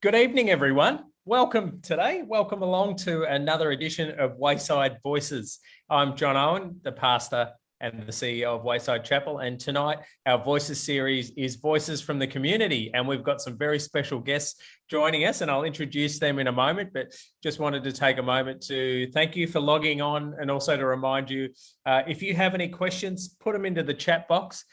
Good evening, everyone. Welcome today. Welcome along to another edition of Wayside Voices. I'm Jon Owen, the pastor and the CEO of Wayside Chapel. And tonight, our Voices series is Voices from the Community. And we've got some very special guests joining us, and I'll introduce them in a moment. But just wanted to take a moment to thank you for logging on, and also to remind you, if you have any questions, put them into the chat box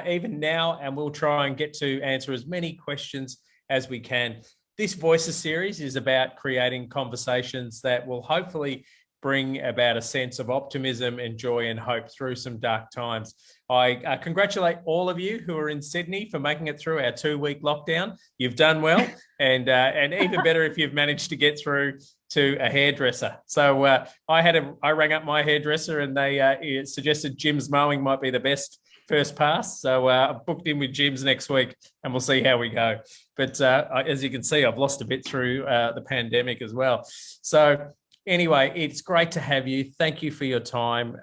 even now, and we'll try and get to answer as many questions as we can. This Voices series is about creating conversations that will hopefully bring about a sense of optimism and joy and hope through some dark times. I congratulate all of you who are in Sydney for making it through our 2-week lockdown. You've done well, and even better if you've managed to get through to a hairdresser. So I rang up my hairdresser, and they suggested Jim's mowing might be the best first pass. So I've booked in with Jim's next week, and we'll see how we go. But as you can see, I've lost a bit through the pandemic as well. So anyway, it's great to have you. Thank you for your time.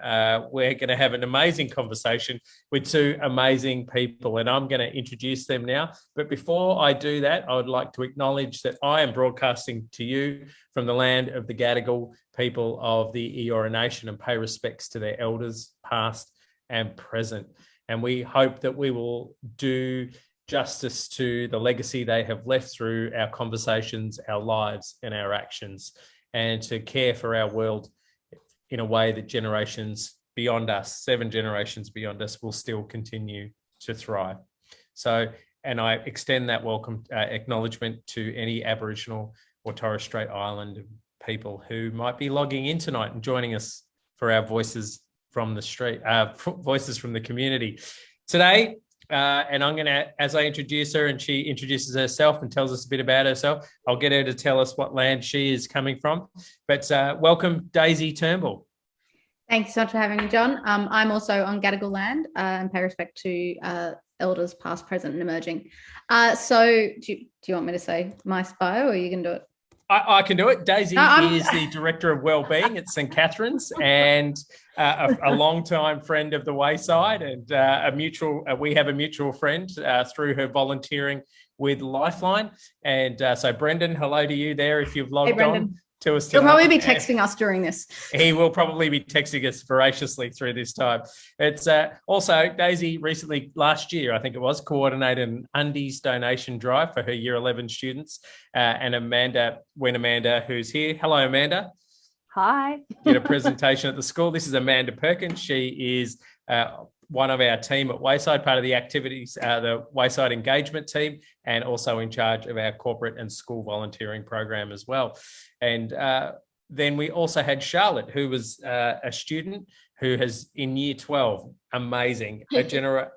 We're going to have an amazing conversation with two amazing people, and I'm going to introduce them now. But before I do that, I would like to acknowledge that I am broadcasting to you from the land of the Gadigal people of the Eora Nation, and pay respects to their elders, past and present. And we hope that we will do justice to the legacy they have left through our conversations, our lives, and our actions, and to care for our world in a way that generations beyond us, 7 generations beyond us, will still continue to thrive. So, and I extend that welcome acknowledgement to any Aboriginal or Torres Strait Islander people who might be logging in tonight and joining us for our Voices from the Street, Voices from the Community. Today, and I'm going to, as I introduce her and she introduces herself and tells us a bit about herself, I'll get her to tell us what land she is coming from. But welcome, Daisy Turnbull. Thanks so much for having me, John. I'm also on Gadigal land and pay respect to elders past, present and emerging. So do you want me to say my bio, or you can do it? I can do it. Daisy is the Director of Wellbeing at St Catherine's, and a long-time friend of the Wayside, and we have a mutual friend through her volunteering with Lifeline. And so Brendan, hello to you there if you've logged on to us. He'll probably be texting us during this. He will probably be texting us voraciously through this time. It's also Daisy recently, last year, I think it was, coordinated an undies donation drive for her Year 11 students. And Amanda, who's here. Hello, Amanda. Hi. Did a presentation at the school. This is Amanda Perkins. She is one of our team at Wayside, part of the activities, the Wayside engagement team, and also in charge of our corporate and school volunteering program as well. And then we also had Charlotte, who was a student who has in year 12, amazing,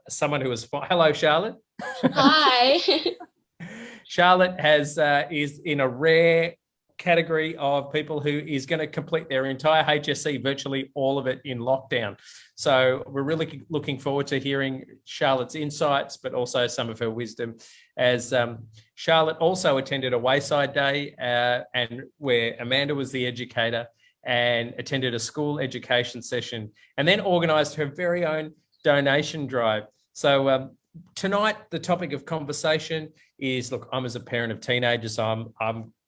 someone who was, hello, Charlotte. Hi. Charlotte is in a rare category of people who is going to complete their entire HSC, virtually all of it in lockdown. So we're really looking forward to hearing Charlotte's insights, but also some of her wisdom, as Charlotte also attended a Wayside Day, and where Amanda was the educator, and attended a school education session, and then organised her very own donation drive. So tonight, the topic of conversation is, look, I'm as a parent of teenagers,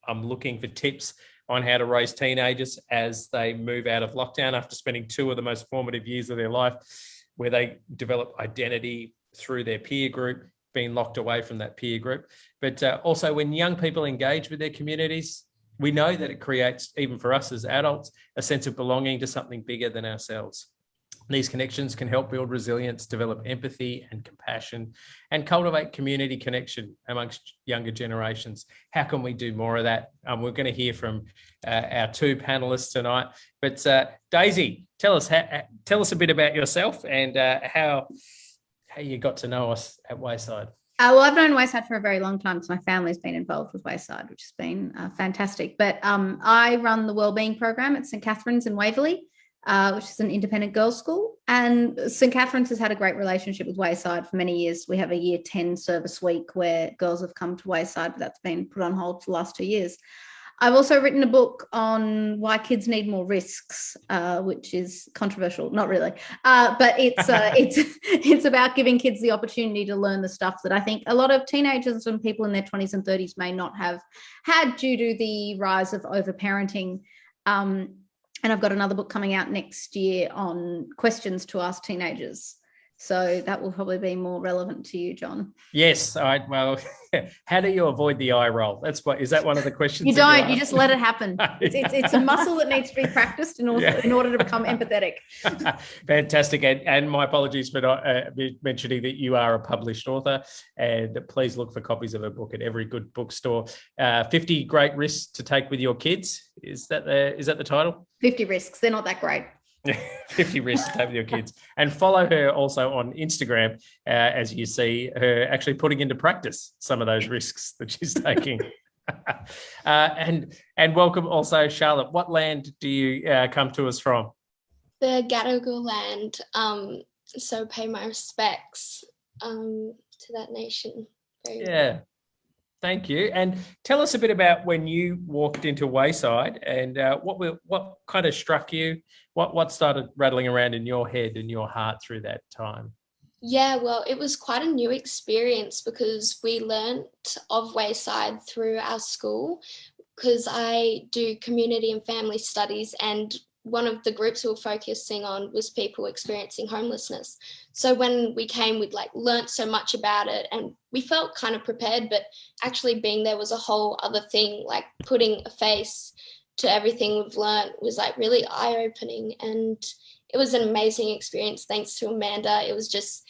I'm looking for tips on how to raise teenagers as they move out of lockdown after spending 2 of the most formative years of their life, where they develop identity through their peer group, being locked away from that peer group. But also when young people engage with their communities, we know that it creates, even for us as adults, a sense of belonging to something bigger than ourselves. These connections can help build resilience, develop empathy and compassion, and cultivate community connection amongst younger generations. How can we do more of that? We're going to hear from our 2 panelists tonight. But Daisy, tell us a bit about yourself and how you got to know us at Wayside. Well, I've known Wayside for a very long time, so my family's been involved with Wayside, which has been fantastic. But I run the wellbeing program at St Catherine's in Waverley, which is an independent girls' school. And St Catherine's has had a great relationship with Wayside for many years. We have a year 10 service week where girls have come to Wayside, but that's been put on hold for the last 2 years. I've also written a book on why kids need more risks, which is controversial, not really, but it's about giving kids the opportunity to learn the stuff that I think a lot of teenagers and people in their 20s and 30s may not have had due to the rise of overparenting. And I've got another book coming out next year on questions to ask teenagers. So that will probably be more relevant to you, Jon. Yes. Well, how do you avoid the eye roll? Is that one of the questions? You don't. You just let it happen. It's a muscle that needs to be practiced in order to become empathetic. Fantastic. And my apologies for not mentioning that you are a published author. And please look for copies of her book at every good bookstore. 50 Great Risks to Take with Your Kids. Is that the title? 50 Risks. They're not that great. 50 risks to take with your kids, and follow her also on Instagram as you see her actually putting into practice some of those risks that she's taking. And welcome also, Charlotte. What land do you come to us from? The Gadigal land. So pay my respects to that nation. Yeah. Thank you. And tell us a bit about when you walked into Wayside and what kind of struck you? What started rattling around in your head and your heart through that time? Yeah, well, it was quite a new experience because we learnt of Wayside through our school, because I do community and family studies, and one of the groups we were focusing on was people experiencing homelessness. So when we came, we'd learnt so much about it, and we felt kind of prepared, but actually being there was a whole other thing. Putting a face to everything we've learnt was really eye-opening, and it was an amazing experience thanks to Amanda. It was just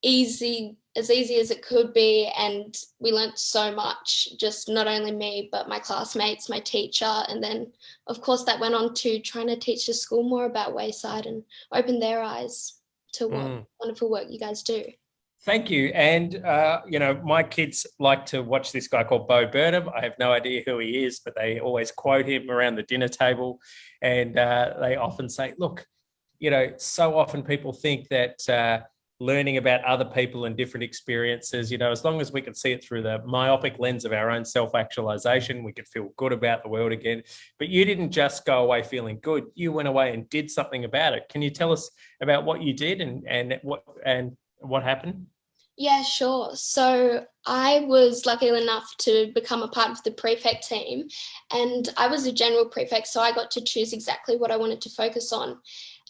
easy as it could be, and we learnt so much, just not only me but my classmates, my teacher, and then of course that went on to trying to teach the school more about Wayside and open their eyes to what wonderful work you guys do. Thank you. And, my kids like to watch this guy called Bo Burnham. I have no idea who he is, but they always quote him around the dinner table. And they often say, look, so often people think that learning about other people and different experiences, as long as we can see it through the myopic lens of our own self-actualization, we could feel good about the world again. But you didn't just go away feeling good. You went away and did something about it. Can you tell us about what you did and what happened? Yeah, sure. So I was lucky enough to become a part of the prefect team, and I was a general prefect, so I got to choose exactly what I wanted to focus on.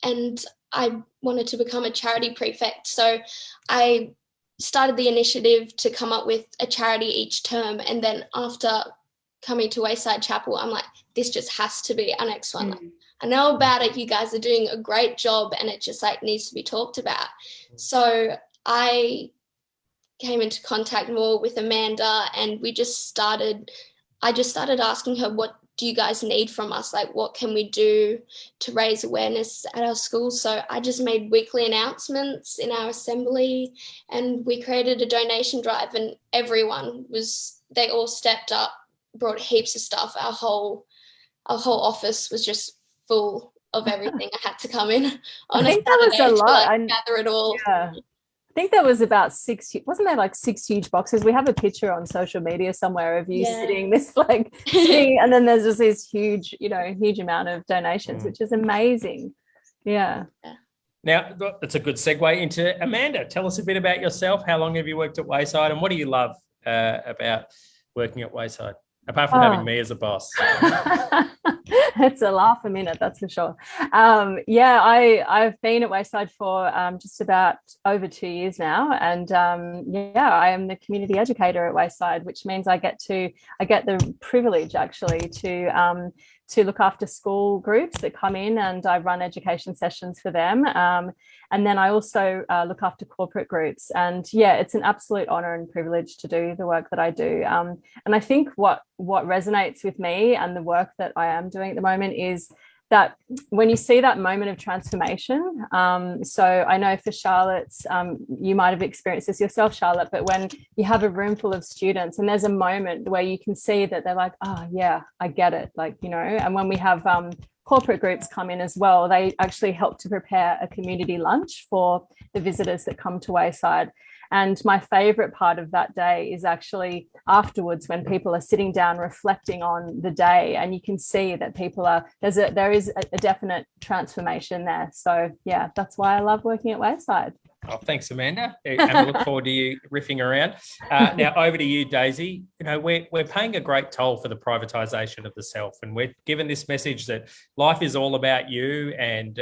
And I wanted to become a charity prefect. So I started the initiative to come up with a charity each term. And then after coming to Wayside Chapel, I'm like, this just has to be our next one. I know about it. You guys are doing a great job, and it just needs to be talked about. So I came into contact more with Amanda, and I just started asking her, what do you guys need from us? What can we do to raise awareness at our school? So I just made weekly announcements in our assembly, and we created a donation drive, and they all stepped up, brought heaps of stuff. Our whole office was just full of everything. I had to come in on a Saturday to gather it all. Yeah. I think there was about wasn't there 6 huge boxes? We have a picture on social media somewhere of you sitting and then there's just this huge amount of donations, which is amazing. Yeah. Now, that's a good segue into Amanda. Tell us a bit about yourself. How long have you worked at Wayside, and what do you love about working at Wayside, apart from having me as a boss? It's a laugh a minute, that's for sure. I've been at Wayside for just about over 2 years now, and I am the community educator at Wayside, which means I get the privilege actually to look after school groups that come in, and I run education sessions for them. And then I also look after corporate groups. And it's an absolute honor and privilege to do the work that I do. And I think what resonates with me and the work that I am doing at the moment is that when you see that moment of transformation, so I know for Charlotte's, you might have experienced this yourself, Charlotte, but when you have a room full of students and there's a moment where you can see that they're like, oh yeah, I get it. And when we have corporate groups come in as well, they actually help to prepare a community lunch for the visitors that come to Wayside. And my favorite part of that day is actually afterwards, when people are sitting down reflecting on the day, and you can see that people are, there is a definite transformation there. So yeah, that's why I love working at Wayside. Oh, thanks, Amanda. And I look forward to you riffing around. Now, over to you, Daisy. You know, we're paying a great toll for the privatisation of the self, and we're given this message that life is all about you. And,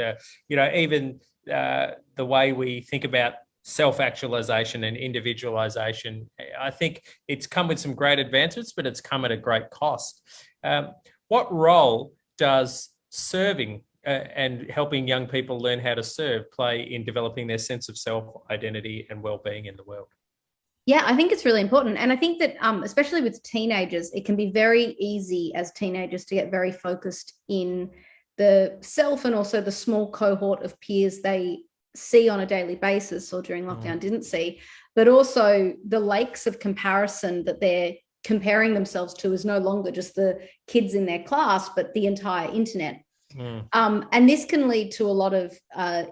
even the way we think about self-actualization and individualisation, I think it's come with some great advancements, but it's come at a great cost. What role does serving and helping young people learn how to serve play in developing their sense of self-identity and well-being in the world? Yeah, I think it's really important. And I think that especially with teenagers, it can be very easy as teenagers to get very focused in the self and also the small cohort of peers they see on a daily basis, or during lockdown didn't see, but also the lakes of comparison that they're comparing themselves to is no longer just the kids in their class, but the entire internet. And this can lead to a lot of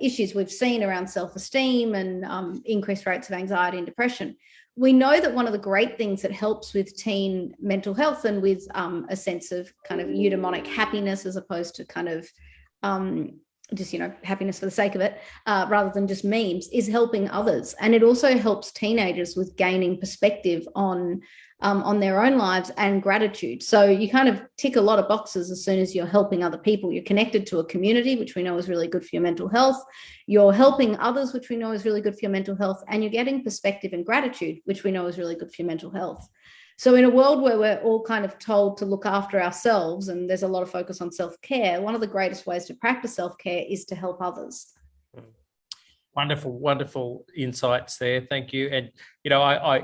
issues we've seen around self-esteem and increased rates of anxiety and depression. We know that one of the great things that helps with teen mental health and with a sense of kind of eudaimonic happiness, as opposed to kind of just, happiness for the sake of it, rather than just memes, is helping others. And it also helps teenagers with gaining perspective on their own lives and gratitude. So you kind of tick a lot of boxes as soon as you're helping other people. You're connected to a community, which we know is really good for your mental health. You're helping others, which we know is really good for your mental health. And you're getting perspective and gratitude, which we know is really good for your mental health. So in a world where we're all kind of told to look after ourselves, and there's a lot of focus on self-care, one of the greatest ways to practice self-care is to help others. Wonderful, wonderful insights there. Thank you. And,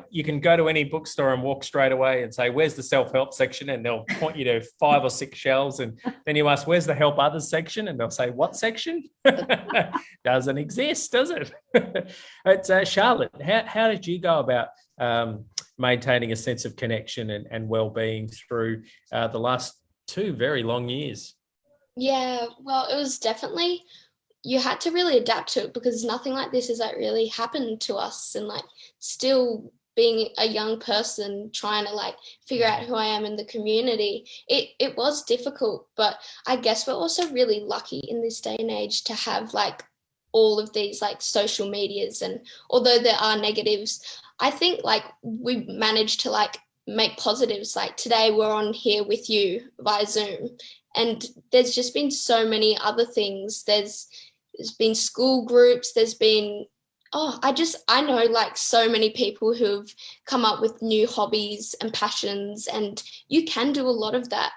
you can go to any bookstore and walk straight away and say, where's the self-help section? And they'll point you to 5 or 6 shelves. And then you ask, where's the help others section? And they'll say, what section? Doesn't exist, does it? It's Charlotte, how did you go about maintaining a sense of connection and well-being through the last 2 very long years? Yeah, well, it was definitely, you had to really adapt to it, because nothing like this has really happened to us. And still being a young person trying to figure out who I am in the community, it was difficult. But I guess we're also really lucky in this day and age to have all of these social medias, and although there are negatives, I think we've managed to make positives. Today we're on here with you via Zoom, and there's just been so many other things. There's been school groups, there's been I know so many people who've come up with new hobbies and passions, and you can do a lot of that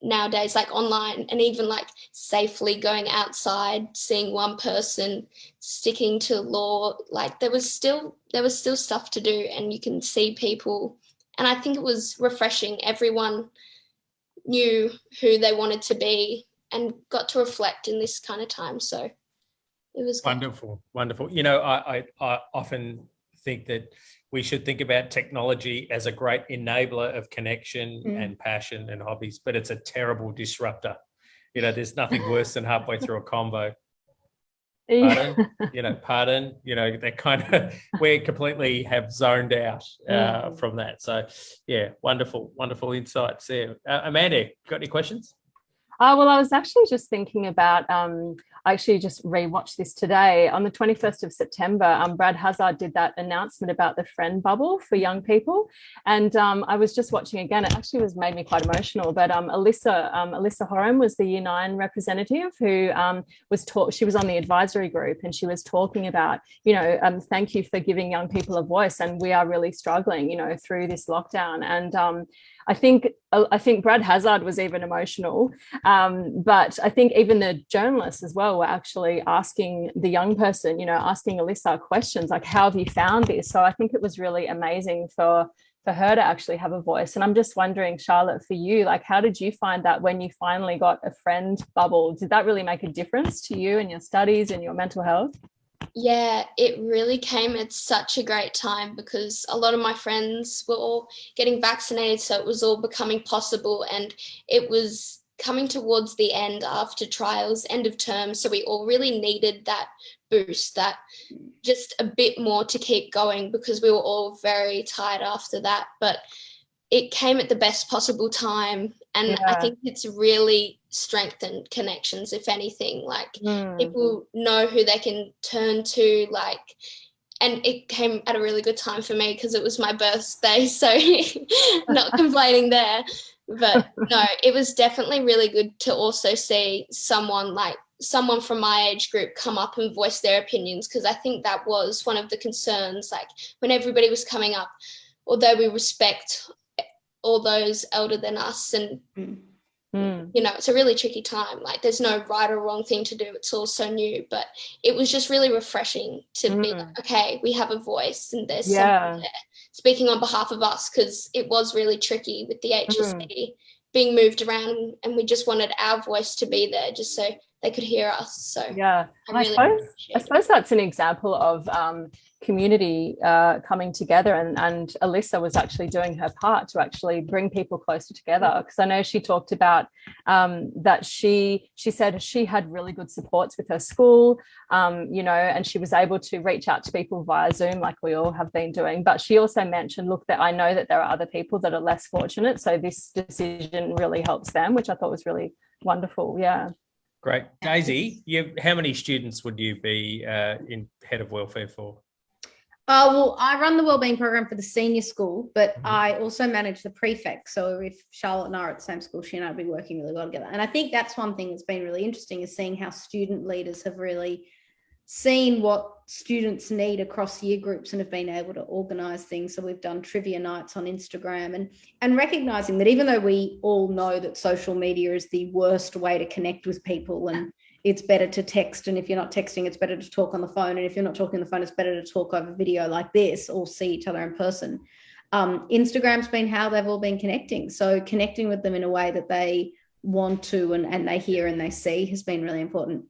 nowadays, online, and even safely going outside, seeing one person, sticking to law. There was still stuff to do, and you can see people, and I think it was refreshing. Everyone knew who they wanted to be and got to reflect in this kind of time. So it was good. Wonderful. I often think that we should think about technology as a great enabler of connection and passion and hobbies, but it's a terrible disruptor. There's nothing worse than halfway through a convo. Pardon, they kind of, we completely have zoned out from that. So yeah, wonderful insights there. Amanda, got any questions? Well, I was actually just thinking about, I actually just rewatched this today. On the 21st of September, Brad Hazard did that announcement about the friend bubble for young people. And I was just watching again. It actually made me quite emotional. But Alyssa Horan was the Year 9 representative who she was on the advisory group, and she was talking about, thank you for giving young people a voice. And we are really struggling, through this lockdown. And I think Brad Hazard was even emotional, but I think even the journalists as well were actually asking the young person, asking Alyssa questions like, how have you found this? So I think it was really amazing for her to actually have a voice. And I'm just wondering, Charlotte, for you, how did you find that when you finally got a friend bubble? Did that really make a difference to you and your studies and your mental health? Yeah, it really came at such a great time, because a lot of my friends were all getting vaccinated, so it was all becoming possible, and it was coming towards the end after trials, end of term, so we all really needed that boost, that just a bit more to keep going because we were all very tired after that. But it came at the best possible time. And I think it's really strengthened connections, if anything. Like people know who they can turn to, like, and it came at a really good time for me because it was my birthday. So not complaining there. But no, it was definitely really good to also see someone from my age group come up and voice their opinions, because I think that was one of the concerns, like when everybody was coming up, although we respect all those elder than us, and you know, it's a really tricky time. Like there's no right or wrong thing to do. It's all so new, but it was just really refreshing to be like, okay, we have a voice and there's someone there speaking on behalf of us, because it was really tricky with the HSC being moved around, and we just wanted our voice to be there just so they could hear us. So I suppose that's an example of community coming together, and Alyssa was actually doing her part to actually bring people closer together, because I know she talked about that she said she had really good supports with her school, you know, and she was able to reach out to people via Zoom like we all have been doing. But she also mentioned, look, that I know that there are other people that are less fortunate, so this decision really helps them, which I thought was really wonderful. Great. Daisy, how many students would you be in head of welfare for? Well, I run the wellbeing program for the senior school, but I also manage the prefect. So if Charlotte and I are at the same school, she and I will be working really well together. And I think that's one thing that's been really interesting, is seeing how student leaders have really seen what students need across year groups and have been able to organise things. So we've done trivia nights on Instagram, and recognising that even though we all know that social media is the worst way to connect with people, and it's better to text, and if you're not texting, it's better to talk on the phone, and if you're not talking on the phone, it's better to talk over video like this or see each other in person. Instagram's been how they've all been connecting. So connecting with them in a way that they want to, and they hear and they see, has been really important.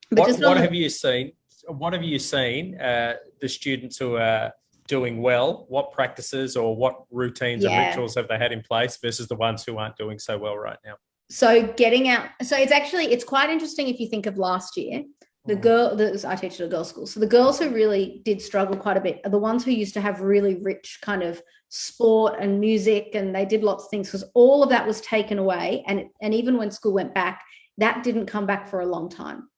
But what have you seen? What have you seen the students who are doing well? What practices or what routines and rituals have they had in place versus the ones who aren't doing so well right now? So getting out. So it's quite interesting if you think of last year. I teach at a girls' school. So the girls who really did struggle quite a bit are the ones who used to have really rich kind of sport and music, and they did lots of things, because all of that was taken away. And even when school went back, that didn't come back for a long time.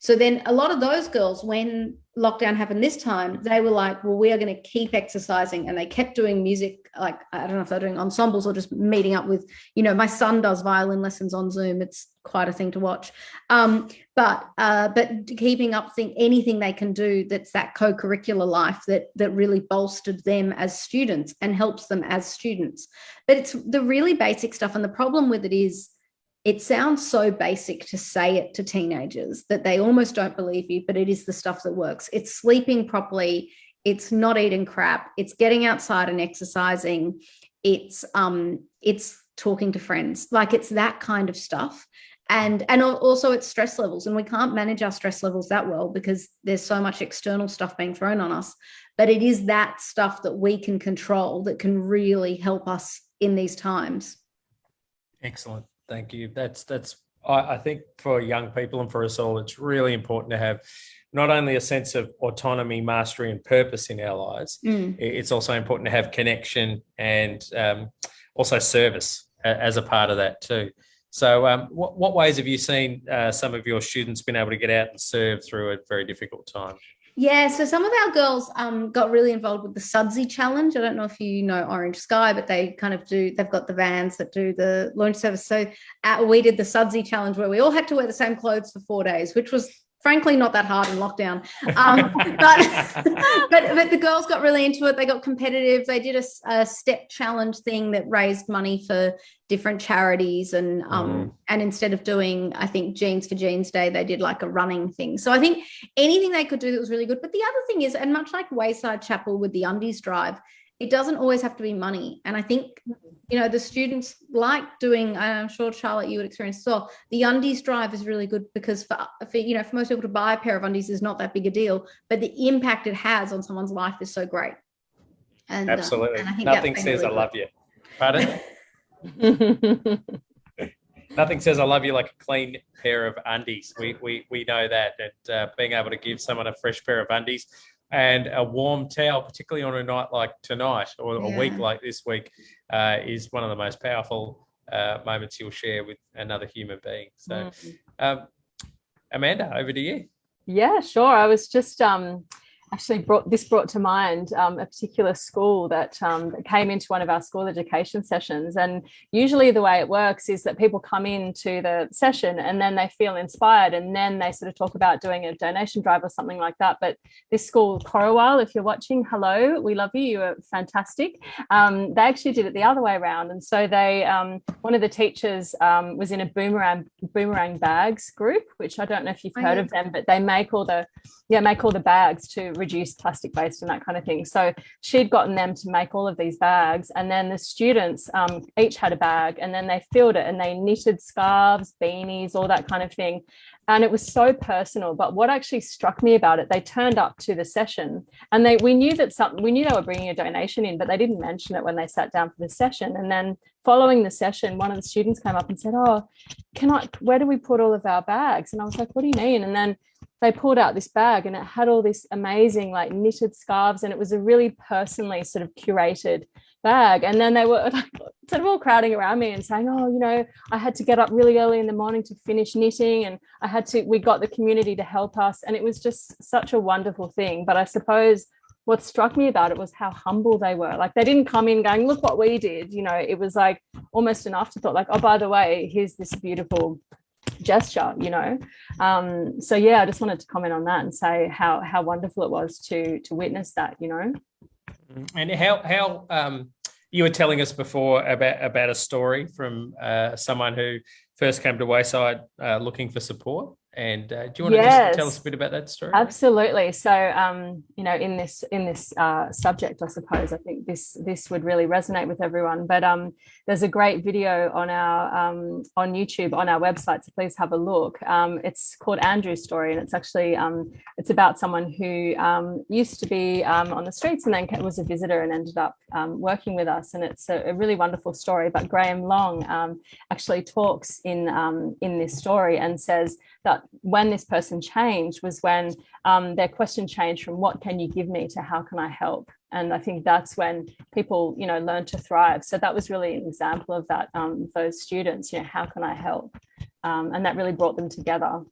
So then a lot of those girls, when lockdown happened this time, they were like, well, we are going to keep exercising. And they kept doing music. Like, I don't know if they're doing ensembles or just meeting up with, you know, my son does violin lessons on Zoom. It's quite a thing to watch. But keeping up anything they can do that's that co-curricular life that really bolstered them as students and helps them as students. But it's the really basic stuff. And the problem with it is, it sounds so basic to say it to teenagers that they almost don't believe you, but it is the stuff that works. It's sleeping properly. It's not eating crap. It's getting outside and exercising. It's talking to friends. Like, it's that kind of stuff. And also it's stress levels. And we can't manage our stress levels that well because there's so much external stuff being thrown on us. But it is that stuff that we can control that can really help us in these times. Excellent. Thank you. I think for young people and for us all, it's really important to have not only a sense of autonomy, mastery, and purpose in our lives. It's also important to have connection and also service as a part of that too. So what ways have you seen some of your students been able to get out and serve through a very difficult time? Yeah, so some of our girls got really involved with the Sudsy Challenge. I don't know if you know Orange Sky, but they kind of they've got the vans that do the launch service. So we did the Sudsy Challenge where we all had to wear the same clothes for 4 days, which was frankly not that hard in lockdown. But the girls got really into it. They got competitive. They did a step challenge thing that raised money for different charities. And instead of doing, I think, Jeans for Jeans Day, they did like a running thing. So I think anything they could do that was really good. But the other thing is, and much like Wayside Chapel with the Undies Drive, it doesn't always have to be money. And I think, you know, the students like doing, I'm sure, Charlotte, you would experience as well, the Undies Drive is really good because for most people to buy a pair of undies is not that big a deal, but the impact it has on someone's life is so great. And absolutely. And I think nothing says really I love you. Pardon? Nothing says I love you like a clean pair of undies. We know that being able to give someone a fresh pair of undies, and a warm towel, particularly on a night like tonight or a week like this week, is one of the most powerful moments you'll share with another human being. So, Amanda, over to you. Yeah, sure. I was just actually brought to mind a particular school that came into one of our school education sessions. And usually the way it works is that people come into the session and then they feel inspired, and then they sort of talk about doing a donation drive or something like that. But this school, Corowal, if you're watching, hello, we love you. You are fantastic. They actually did it the other way around. And so they, one of the teachers was in a boomerang bags group, which I don't know if you've heard of them, but they make all the bags to reduce plastic waste and that kind of thing. So she'd gotten them to make all of these bags, and then the students each had a bag, and then they filled it and they knitted scarves, beanies, all that kind of thing. And it was so personal. But what actually struck me about it, they turned up to the session and we knew they were bringing a donation in, but they didn't mention it when they sat down for the session. And then following the session, one of the students came up and said, "Oh, where do we put all of our bags?" And I was like, "What do you mean?" And then they pulled out this bag and it had all this amazing like knitted scarves, and it was a really personally sort of curated bag. And then they were like, sort of all crowding around me and saying, "Oh, I had to get up really early in the morning to finish knitting, and we got the community to help us." And it was just such a wonderful thing. But I suppose what struck me about it was how humble they were. Like, they didn't come in going, "Look what we did." It was like almost an afterthought, like, "Oh, by the way, here's this beautiful gesture." So yeah, I just wanted to comment on that and say how wonderful it was to witness that. And how you were telling us before about a story from someone who first came to Wayside looking for support. And do you want to just tell us a bit about that story? Absolutely. So, in this subject, I suppose, I think this would really resonate with everyone. But there's a great video on our on YouTube on our website, so please have a look. It's called Andrew's Story, and it's actually it's about someone who used to be on the streets and then was a visitor and ended up working with us. And it's a really wonderful story. But Graham Long actually talks in this story and says that when this person changed was when their question changed from "what can you give me" to "how can I help?" And I think that's when people, learn to thrive. So that was really an example of that, those students, how can I help? And that really brought them together.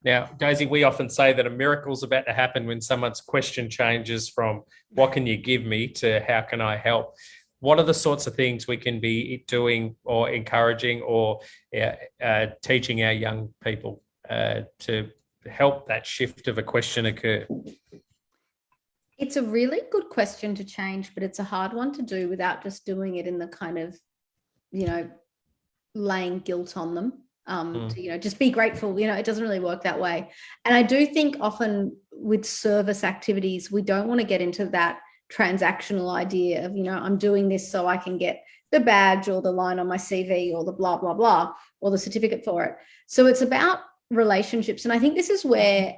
Now, Daisy, we often say that a miracle's about to happen when someone's question changes from "what can you give me" to "how can I help?" What are the sorts of things we can be doing or encouraging or teaching our young people to help that shift of a question occur? It's a really good question to change, but it's a hard one to do without just doing it in the kind of, laying guilt on them. To, just be grateful. It doesn't really work that way. And I do think often with service activities, we don't want to get into that transactional idea of, I'm doing this so I can get the badge or the line on my CV or the blah, blah, blah, or the certificate for it. So it's about relationships. And I think this is where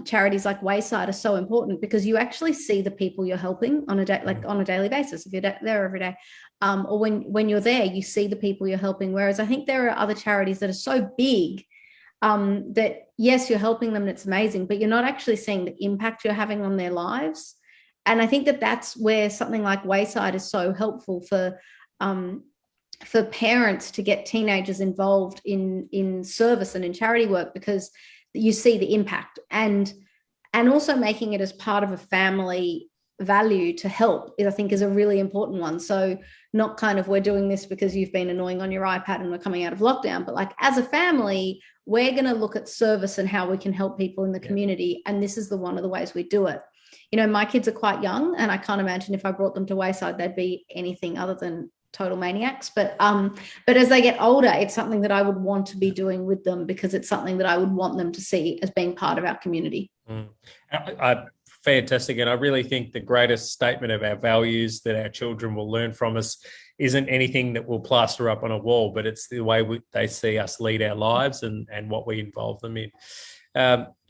charities like Wayside are so important, because you actually see the people you're helping on a day, like on a daily basis, if you're there every day, or when you're there, you see the people you're helping. Whereas I think there are other charities that are so big that, yes, you're helping them and it's amazing, but you're not actually seeing the impact you're having on their lives. And I think that that's where something like Wayside is so helpful for parents to get teenagers involved in service and in charity work, because you see the impact, and also making it as part of a family value to help is, I think, is a really important one. So not kind of, we're doing this because you've been annoying on your iPad and we're coming out of lockdown, but like, as a family, we're going to look at service and how we can help people in the community. And this is one of the ways we do it. My kids are quite young, and I can't imagine if I brought them to Wayside, they'd be anything other than total maniacs. But as they get older, it's something that I would want to be doing with them, because it's something that I would want them to see as being part of our community. Fantastic. And I really think the greatest statement of our values that our children will learn from us isn't anything that we'll plaster up on a wall, but it's the way they see us lead our lives and what we involve them in.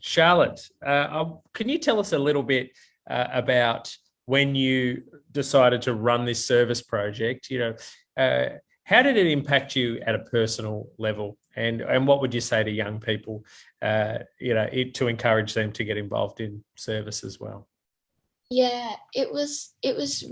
Charlotte, can you tell us a little bit about when you decided to run this service project? How did it impact you at a personal level, and what would you say to young people, to encourage them to get involved in service as well? Yeah, it was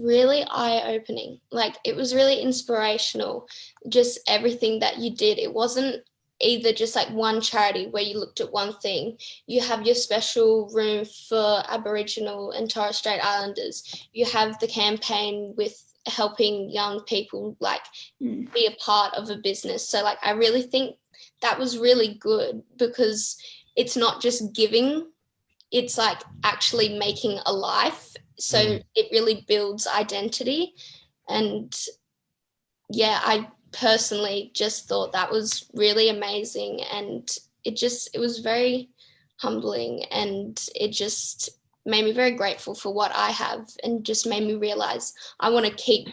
really eye-opening. Like, it was really inspirational, just everything that you did. It wasn't either just like one charity where you looked at one thing. You have your special room for Aboriginal and Torres Strait Islanders. You have the campaign with helping young people like be a part of a business. So like, I really think that was really good, because it's not just giving, it's like actually making a life. So it really builds identity. And yeah, I personally just thought that was really amazing. And it was very humbling, and it just made me very grateful for what I have, and just made me realize I want to keep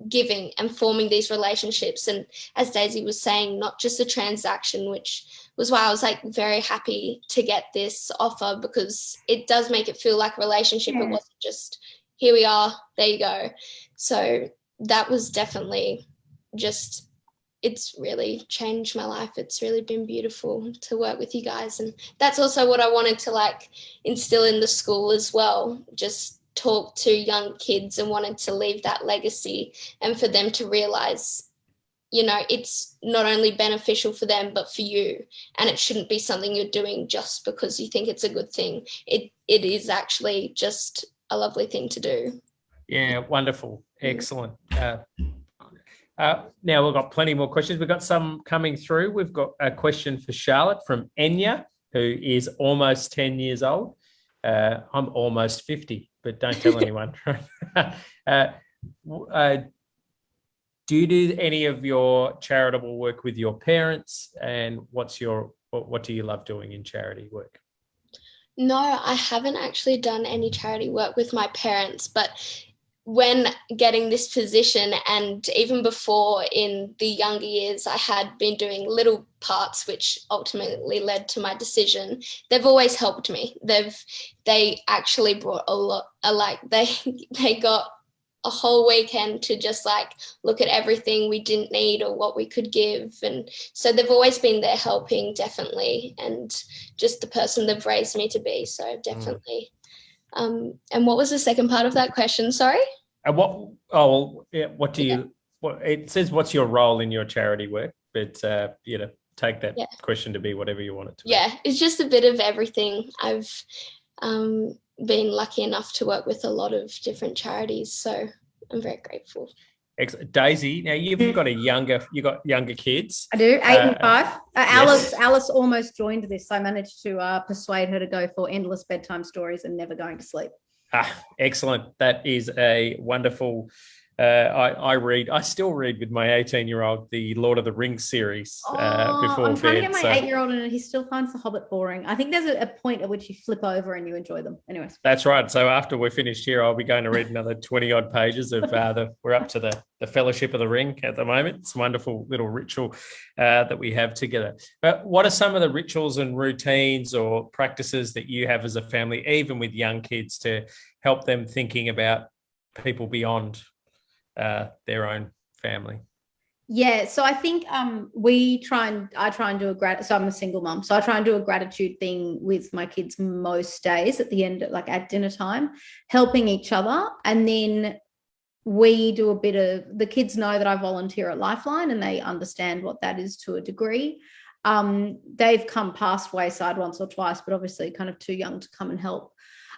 giving and forming these relationships. And as Daisy was saying, not just a transaction, which was why I was like very happy to get this offer, because it does make it feel like a relationship. It wasn't just, here we are, there you go. So that was definitely just, it's really changed my life. It's really been beautiful to work with you guys. And that's also what I wanted to like instill in the school as well, just talk to young kids, and wanted to leave that legacy, and for them to realize, you know, it's not only beneficial for them, but for you. And it shouldn't be something you're doing just because you think it's a good thing. It is actually just a lovely thing to do. Yeah, wonderful. Excellent. Now we've got plenty more questions. We've got some coming through. We've got a question for Charlotte from Enya, who is almost 10 years old. I'm almost 50, but don't tell anyone. Do you do any of your charitable work with your parents? And what do you love doing in charity work? No, I haven't actually done any charity work with my parents, but when getting this position, and even before in the younger years, I had been doing little parts which ultimately led to my decision. They've always helped me. They actually brought a lot, they got a whole weekend to just like look at everything we didn't need or what we could give. And so they've always been there helping, definitely, and just the person they've raised me to be. So definitely. And what was the second part of that question? Sorry. What do you? It says, what's your role in your charity work? But take that question to be whatever you want it to be. Yeah, it's just a bit of everything. I've been lucky enough to work with a lot of different charities, so I'm very grateful. Excellent. Daisy, now you got younger kids. I do, 8 and 5. Alice almost joined this. I managed to persuade her to go for endless bedtime stories and never going to sleep. Excellent. That is a wonderful. I still read with my 18-year-old the Lord of the Rings series before I'm trying bed. to get my 8-year-old, and he still finds The Hobbit boring. I think there's a point at which you flip over and you enjoy them. Anyways. That's right. So after we're finished here, I'll be going to read another 20-odd pages of we're up to the Fellowship of the Ring at the moment. It's a wonderful little ritual that we have together. But what are some of the rituals and routines or practices that you have as a family, even with young kids, to help them thinking about people beyond their own family? Yeah, so I think I try and do so I'm a single mum, so I try and do a gratitude thing with my kids most days at the end, like at dinner time, helping each other. And then we do a bit of, the kids know that I volunteer at Lifeline, and they understand what that is to a degree. They've come past Wayside once or twice, but obviously kind of too young to come and help.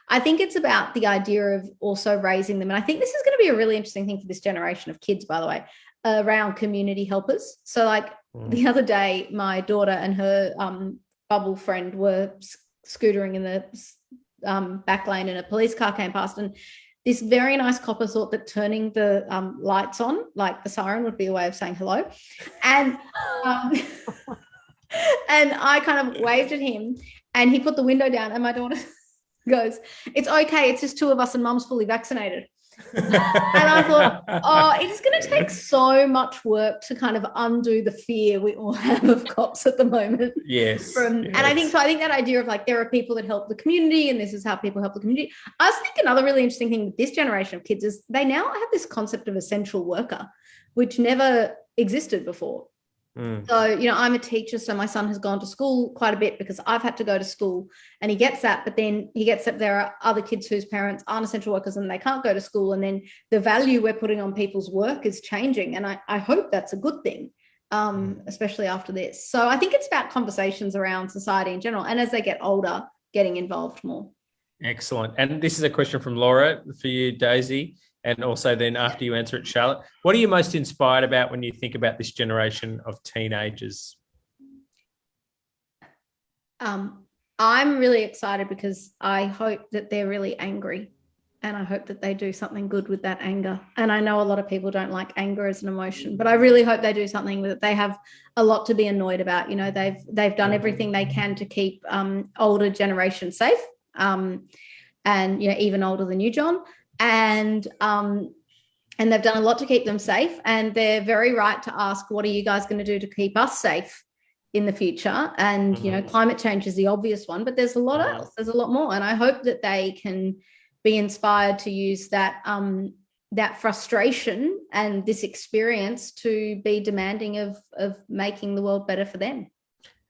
I think it's about the idea of also raising them. And I think this is going to be a really interesting thing for this generation of kids, by the way, around community helpers. So like the other day, my daughter and her bubble friend were scootering in the back lane, and a police car came past, and this very nice copper thought that turning the lights on, like the siren, would be a way of saying hello. And and I kind of waved at him, and he put the window down, and my daughter goes, "It's okay, it's just two of us and mum's fully vaccinated." And I thought, it's going to take so much work to kind of undo the fear we all have of cops at the moment. Yes. And I think that idea of like, there are people that help the community, and this is how people help the community. I also think another really interesting thing with this generation of kids is they now have this concept of essential worker, which never existed before. So, I'm a teacher, so my son has gone to school quite a bit because I've had to go to school, and he gets that, but then he gets that there are other kids whose parents aren't essential workers and they can't go to school, and then the value we're putting on people's work is changing, and I hope that's a good thing, especially after this. So I think it's about conversations around society in general, and as they get older, getting involved more. Excellent. And this is a question from Laura for you, Daisy. And also then after you answer it, Charlotte, what are you most inspired about when you think about this generation of teenagers? I'm really excited because I hope that they're really angry, and I hope that they do something good with that anger. And I know a lot of people don't like anger as an emotion, but I really hope they do something that they have a lot to be annoyed about. They've done everything they can to keep older generations safe, and even older than you, John. And they've done a lot to keep them safe, and they're very right to ask, what are you guys going to do to keep us safe in the future? And climate change is the obvious one, but there's a lot else, there's a lot more, and I hope that they can be inspired to use that frustration and this experience to be demanding of making the world better for them.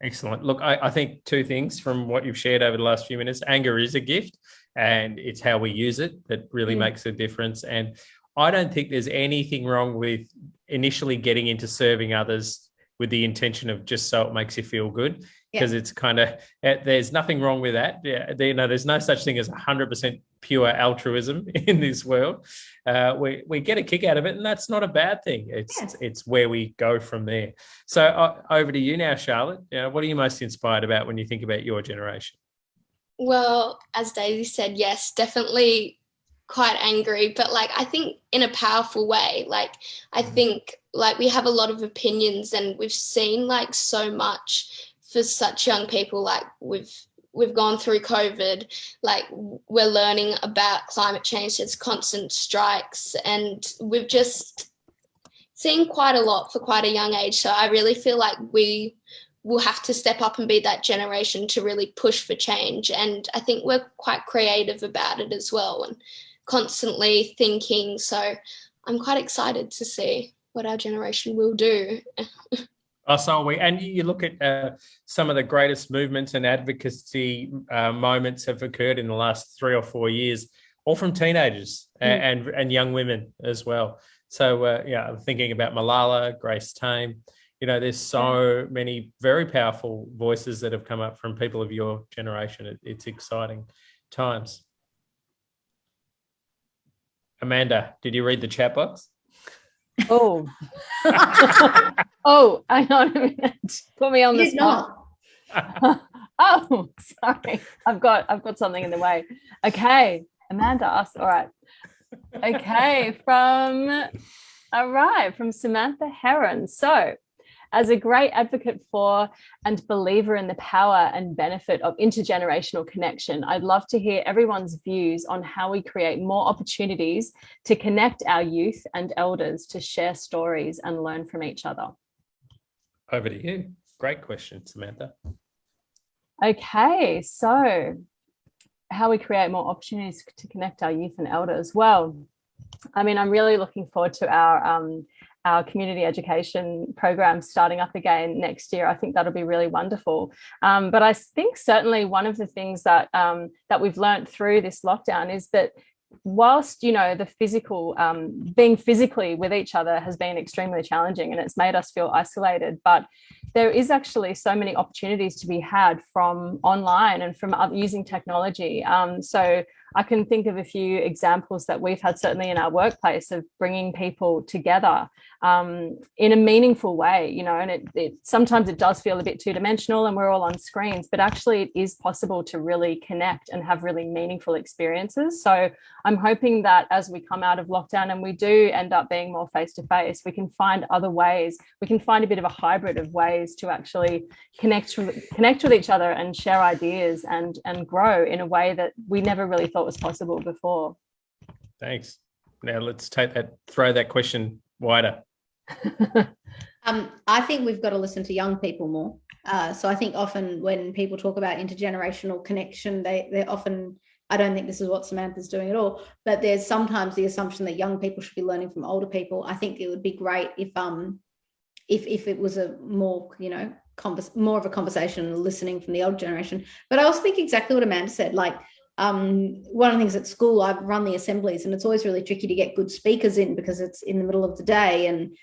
Excellent. Look, I think two things from what you've shared over the last few minutes. Anger is a gift, and it's how we use it that really makes a difference. And I don't think there's anything wrong with initially getting into serving others with the intention of just so it makes you feel good, because it's kind of, there's nothing wrong with that. There's no such thing as 100% pure altruism in this world. We get a kick out of it, and that's not a bad thing. It's where we go from there. So over to you now, Charlotte. What are you most inspired about when you think about your generation? Well, as Daisy said, yes, definitely quite angry, but I think in a powerful way. I think we have a lot of opinions, and we've seen so much for such young people. We've gone through COVID, we're learning about climate change. There's constant strikes, and we've just seen quite a lot for quite a young age. So I really feel like we will have to step up and be that generation to really push for change. And I think we're quite creative about it as well, and constantly thinking. So I'm quite excited to see what our generation will do. So are we. And you look at some of the greatest movements and advocacy moments have occurred in the last 3 or 4 years, all from teenagers and young women as well. So, I'm thinking about Malala, Grace Tame. There's so many very powerful voices that have come up from people of your generation. It's exciting times. Amanda, did you read the chat box? Oh, hang on a minute. Put me on the spot. Oh, sorry. I've got something in the way. Okay, Amanda asked. All right. Okay, from Samantha Heron. So, as a great advocate for and believer in the power and benefit of intergenerational connection, I'd love to hear everyone's views on how we create more opportunities to connect our youth and elders to share stories and learn from each other. Over to you. Great question, Samantha. Okay, so how we create more opportunities to connect our youth and elders. Well, I'm really looking forward to our community education program starting up again next year. I think that'll be really wonderful. But I think certainly one of the things that we've learned through this lockdown is that whilst, the physical, being physically with each other has been extremely challenging, and it's made us feel isolated, but there is actually so many opportunities to be had from online and from using technology. So I can think of a few examples that we've had certainly in our workplace of bringing people together in a meaningful way, and it sometimes it does feel a bit two-dimensional and we're all on screens, but actually it is possible to really connect and have really meaningful experiences. So I'm hoping that as we come out of lockdown and we do end up being more face-to-face, we can find other ways, we can find a bit of a hybrid of ways to actually connect with each other and share ideas and grow in a way that we never really thought was possible before. Thanks. Now let's throw that question wider. I think we've got to listen to young people more. So I think often when people talk about intergenerational connection, they're often, I don't think this is what Samantha's doing at all, but there's sometimes the assumption that young people should be learning from older people. I think it would be great if if it was a more, more of a conversation and listening from the old generation. But I also think exactly what Amanda said, like, one of the things at school, I've run the assemblies, and it's always really tricky to get good speakers in because it's in the middle of the day. And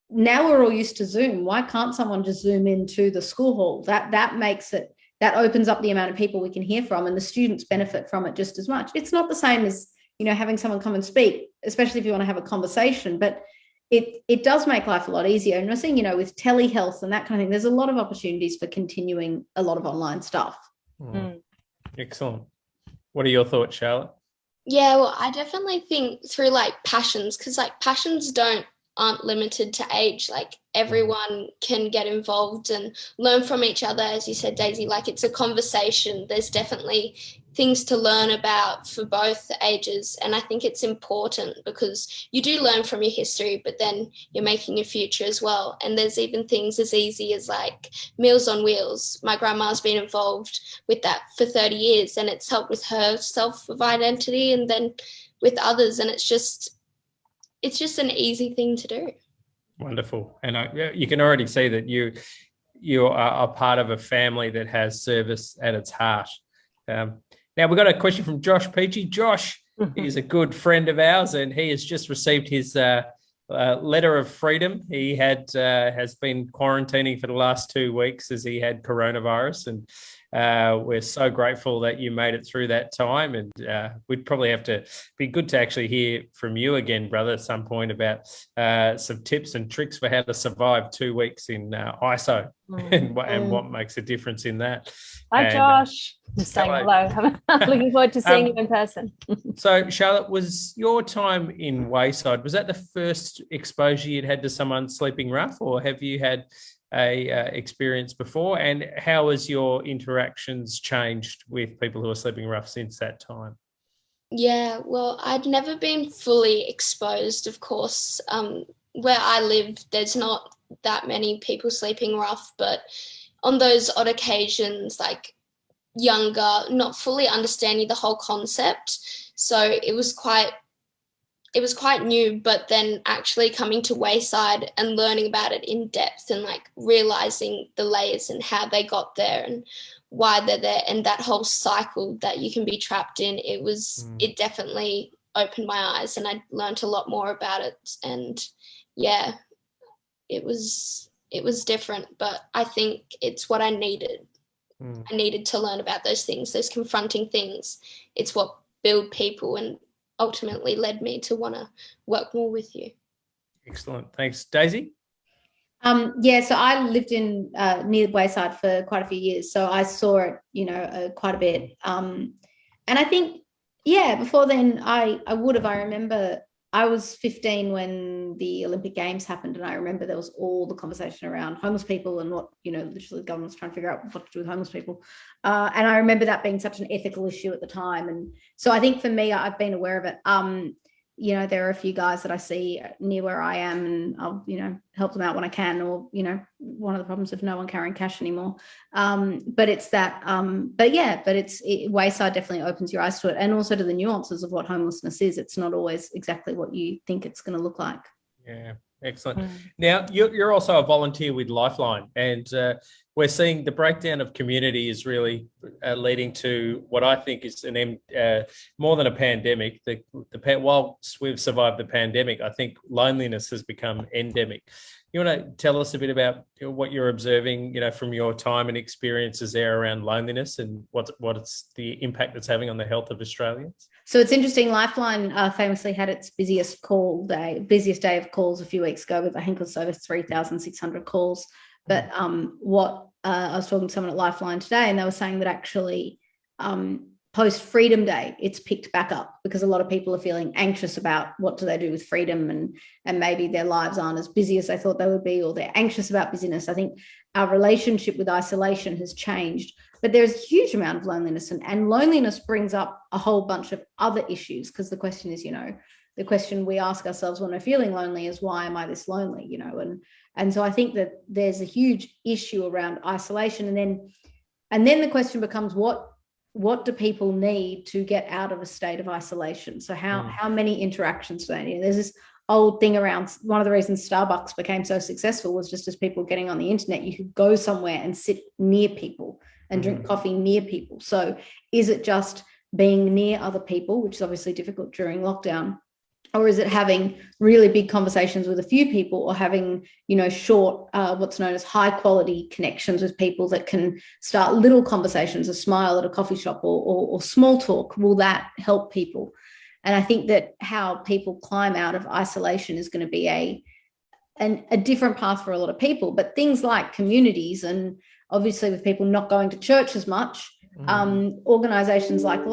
now we're all used to Zoom. Why can't someone just Zoom into the school hall? That makes it, that opens up the amount of people we can hear from, and the students benefit from it just as much. It's not the same as, having someone come and speak, especially if you want to have a conversation, but it does make life a lot easier. And we're seeing, with telehealth and that kind of thing, there's a lot of opportunities for continuing a lot of online stuff. Excellent. What are your thoughts, Charlotte? Yeah, well, I definitely think through like passions, because like passions aren't limited to age. Like everyone can get involved and learn from each other. As you said, Daisy, like it's a conversation. There's definitely things to learn about for both ages. And I think it's important because you do learn from your history, but then you're making your future as well. And there's even things as easy as like Meals on Wheels. My grandma's been involved with that for 30 years, and it's helped with her self of identity and then with others. And it's just an easy thing to do. Wonderful. And you can already see that you are a part of a family that has service at its heart. Now we've got a question from Josh Peachy. Josh is a good friend of ours, and he has just received his letter of freedom. He has been quarantining for the last 2 weeks as he had coronavirus, and we're so grateful that you made it through that time. And we'd probably have to be good to actually hear from you again, brother, at some point about some tips and tricks for how to survive 2 weeks in ISO and what makes a difference in that. Hi, Josh. Just saying hello. Looking forward to seeing you in person. So, Charlotte, was your time in Wayside, was that the first exposure you'd had to someone sleeping rough, or have you had a experience before? And how has your interactions changed with people who are sleeping rough since that time? Yeah, well, I'd never been fully exposed, of course. Where I live, there's not that many people sleeping rough, but on those odd occasions, like younger, not fully understanding the whole concept. So it was quite new, but then actually coming to Wayside and learning about it in depth and like realizing the layers and how they got there and why they're there and that whole cycle that you can be trapped in, it definitely opened my eyes, and I learned a lot more about it. And yeah, it was different, but I think it's what I needed. I needed to learn about those things, those confronting things. It's what build people and ultimately led me to want to work more with you. Excellent. Thanks. Daisy? So I lived in near Wayside for quite a few years, so I saw it, quite a bit. And I think, before then I remember I was 15 when the Olympic Games happened, and I remember there was all the conversation around homeless people and what, literally the government was trying to figure out what to do with homeless people. And I remember that being such an ethical issue at the time. And so I think for me, I've been aware of it. There are a few guys that I see near where I am, and I'll, help them out when I can, or, one of the problems of no one carrying cash anymore. But it's that, Wayside definitely opens your eyes to it, and also to the nuances of what homelessness is. It's not always exactly what you think it's going to look like. Yeah, excellent. Now, you're also a volunteer with Lifeline, and we're seeing the breakdown of community is really leading to what I think is more than a pandemic. Whilst we've survived the pandemic, I think loneliness has become endemic. You want to tell us a bit about what you're observing, from your time and experiences there around loneliness, and what's the impact it's having on the health of Australians? So it's interesting. Lifeline famously had its busiest day of calls a few weeks ago, with I think it was over 3,600 calls. But I was talking to someone at Lifeline today, and they were saying that actually post Freedom Day, it's picked back up because a lot of people are feeling anxious about what do they do with freedom, and maybe their lives aren't as busy as they thought they would be, or they're anxious about busyness. I think our relationship with isolation has changed, but there's a huge amount of loneliness, and loneliness brings up a whole bunch of other issues, because the question is, the question we ask ourselves when we're feeling lonely is, why am I this lonely? And so I think that there's a huge issue around isolation, and then the question becomes, what do people need to get out of a state of isolation? So how many interactions do they need? There's this old thing around, one of the reasons Starbucks became so successful was just as people getting on the internet, you could go somewhere and sit near people and drink coffee near people. So is it just being near other people, which is obviously difficult during lockdown, or is it having really big conversations with a few people, or having, short, what's known as high quality connections with people that can start little conversations, a smile at a coffee shop, or small talk? Will that help people? And I think that how people climb out of isolation is going to be a different path for a lot of people. But things like communities, and obviously with people not going to church as much, organizations like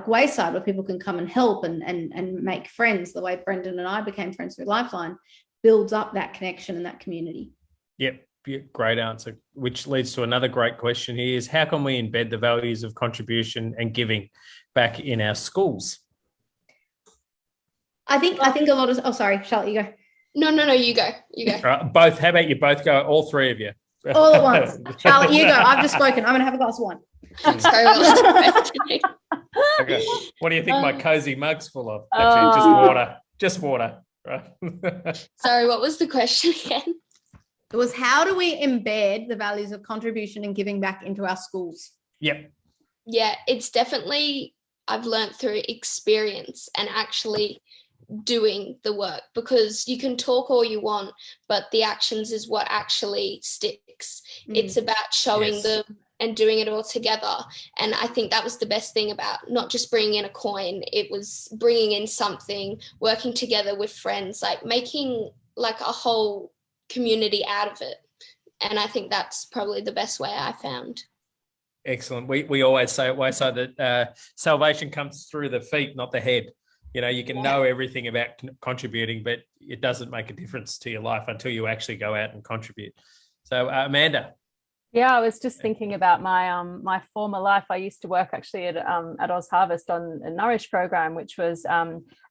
Wayside, where people can come and help and make friends, the way Brendan and I became friends through Lifeline, builds up that connection and that community. Yep. Great answer, which leads to another great question here is, how can we embed the values of contribution and giving back in our schools? I think a lot of, sorry, Charlotte, you go. No, you go. Both. How about you both go, all three of you? All at once. Charlotte, you go. I've just spoken. I'm going to have a glass of wine. Sorry, what Okay. What do you think my cozy mug's full of? Actually, just water. Right. Sorry, what was the question again? It was, how do we embed the values of contribution and giving back into our schools? Yep. Yeah, it's definitely, I've learned through experience and actually doing the work, because you can talk all you want, but the actions is what actually sticks. It's about showing them and doing it all together. And I think that was the best thing about not just bringing in a coin, it was bringing in something, working together with friends, like making like a whole community out of it. And I think that's probably the best way I found. Excellent. We always say at Wayside that salvation comes through the feet, not the head. You can know everything about contributing, but it doesn't make a difference to your life until you actually go out and contribute. So, Amanda. Yeah, I was just thinking about my former life. I used to work actually at Oz Harvest on a Nourish program, which was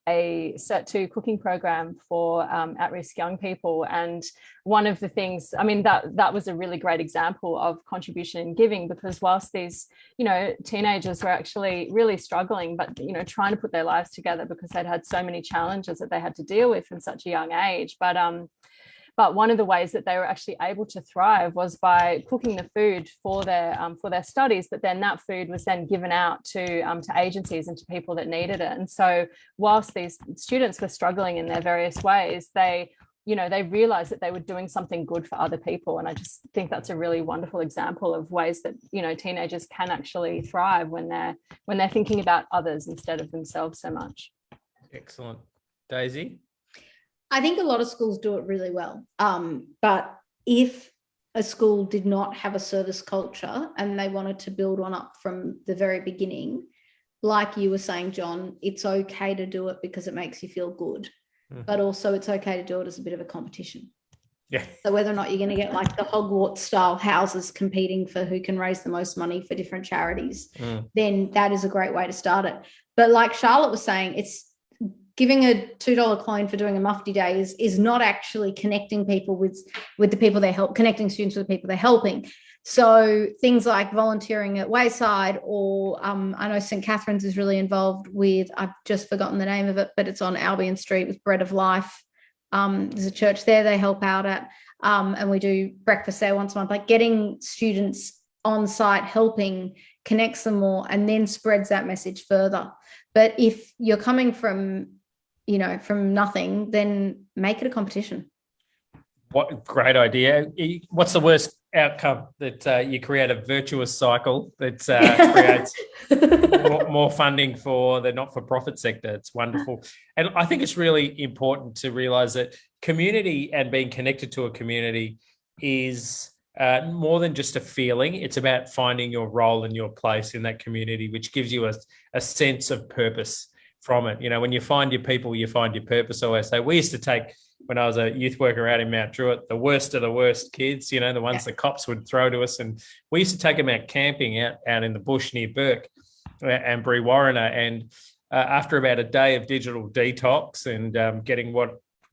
a Cert 2 cooking program for at-risk young people. And one of the things, that was a really great example of contribution and giving, because whilst these, teenagers were actually really struggling, but, trying to put their lives together because they'd had so many challenges that they had to deal with from such a young age. But one of the ways that they were actually able to thrive was by cooking the food for their studies, but then that food was then given out to agencies and to people that needed it. And so whilst these students were struggling in their various ways, they realized that they were doing something good for other people. And I just think that's a really wonderful example of ways that, teenagers can actually thrive when they're thinking about others instead of themselves so much. Excellent. Daisy? I think a lot of schools do it really well. But if a school did not have a service culture and they wanted to build one up from the very beginning, like you were saying, John, it's okay to do it because it makes you feel good, but also it's okay to do it as a bit of a competition. Yeah. So whether or not you're going to get like the Hogwarts style houses competing for who can raise the most money for different charities, then that is a great way to start it. But like Charlotte was saying, it's giving a $2 coin for doing a mufti day is not actually connecting people with the people they help, connecting students with the people they're helping. So things like volunteering at Wayside, or I know St. Catherine's is really involved with, I've just forgotten the name of it, but it's on Albion Street with Bread of Life. There's a church there they help out at, and we do breakfast there once a month. Like getting students on site helping connects them more and then spreads that message further. But if you're coming from nothing, then make it a competition. What great idea. What's the worst outcome? That you create a virtuous cycle that creates more funding for the not-for-profit sector. It's wonderful. And I think it's really important to realize that community and being connected to a community is more than just a feeling. It's about finding your role and your place in that community, which gives you a sense of purpose from it. When you find your people, you find your purpose. I always say, we used to take, when I was a youth worker out in Mount Druitt, the worst of the worst kids, the ones the cops would throw to us. And we used to take them out camping out in the bush near Burke and Brewarrina. And after about a day of digital detox and getting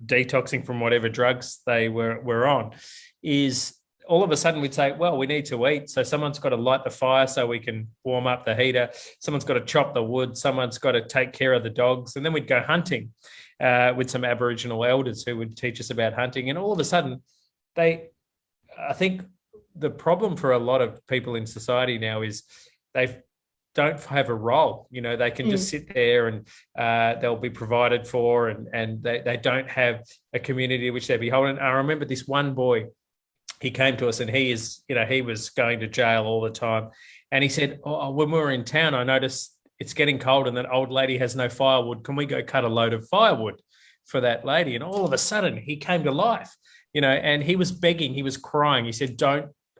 detoxing from whatever drugs they were on, is all of a sudden we'd say, well, we need to eat. So someone's got to light the fire so we can warm up the heater. Someone's got to chop the wood. Someone's got to take care of the dogs. And then we'd go hunting with some Aboriginal elders who would teach us about hunting. And all of a sudden, I think the problem for a lot of people in society now is they don't have a role. You know, they can just sit there and they'll be provided for, and they don't have a community which they're beholden. I remember this one boy, he came to us and he was going to jail all the time. And he said, when we were in town, I noticed it's getting cold and that old lady has no firewood. Can we go cut a load of firewood for that lady? And all of a sudden he came to life, you know, and he was begging, he was crying. He said,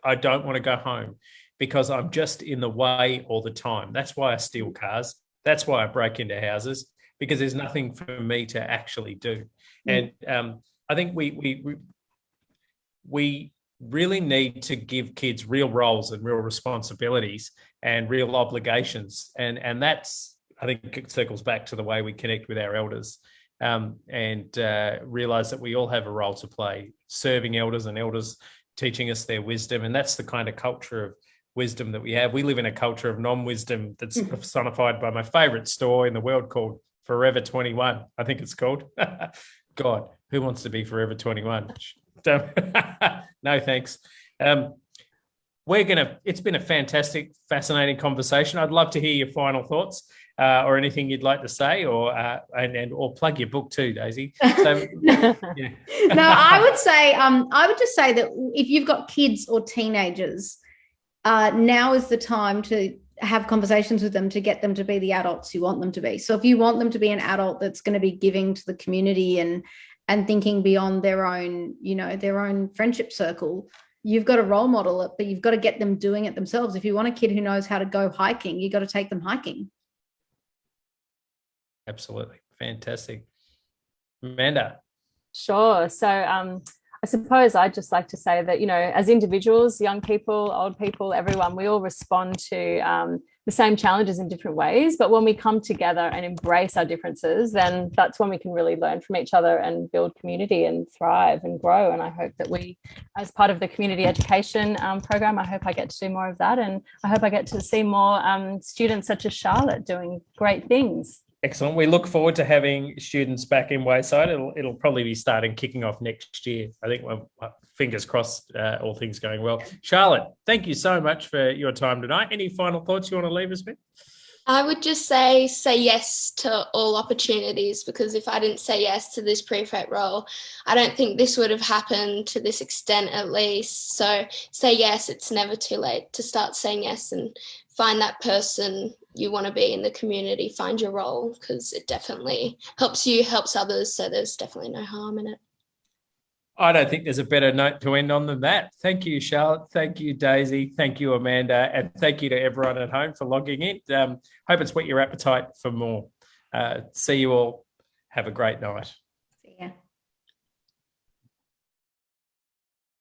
I don't want to go home because I'm just in the way all the time. That's why I steal cars. That's why I break into houses, because there's nothing for me to actually do. And I think we really need to give kids real roles and real responsibilities and real obligations. And that's, I think it circles back to the way we connect with our elders, and realise that we all have a role to play, serving elders and elders teaching us their wisdom. And that's the kind of culture of wisdom that we have. We live in a culture of non-wisdom that's personified by my favourite store in the world called Forever 21, I think it's called. God, who wants to be Forever 21? No, thanks. It's been a fantastic, fascinating conversation. I'd love to hear your final thoughts or anything you'd like to say, or plug your book too, Daisy. So, No, I would just say that if you've got kids or teenagers, now is the time to have conversations with them to get them to be the adults you want them to be. So if you want them to be an adult that's going to be giving to the community and thinking beyond their own friendship circle, you've got to role model it, but you've got to get them doing it themselves. If you want a kid who knows how to go hiking, you've got to take them hiking. Absolutely. Fantastic. Amanda. Sure. So I suppose I'd just like to say that, you know, as individuals, young people, old people, everyone, we all respond to the same challenges in different ways. But when we come together and embrace our differences, then that's when we can really learn from each other and build community and thrive and grow. And I hope that we, as part of the community education program, I hope I get to do more of that. And I hope I get to see more students such as Charlotte doing great things. Excellent. We look forward to having students back in Wayside. It'll probably be kicking off next year. I think, well, fingers crossed, all things going well. Charlotte, thank you so much for your time tonight. Any final thoughts you want to leave us with? I would just say yes to all opportunities, because if I didn't say yes to this prefect role, I don't think this would have happened to this extent, at least. So say yes. It's never too late to start saying yes and find that person you want to be in the community, find your role, because it definitely helps you, helps others. So there's definitely no harm in it. I don't think there's a better note to end on than that. Thank you, Charlotte. Thank you, Daisy. Thank you, Amanda. And thank you to everyone at home for logging in. Hope it's whet your appetite for more. See you all. Have a great night.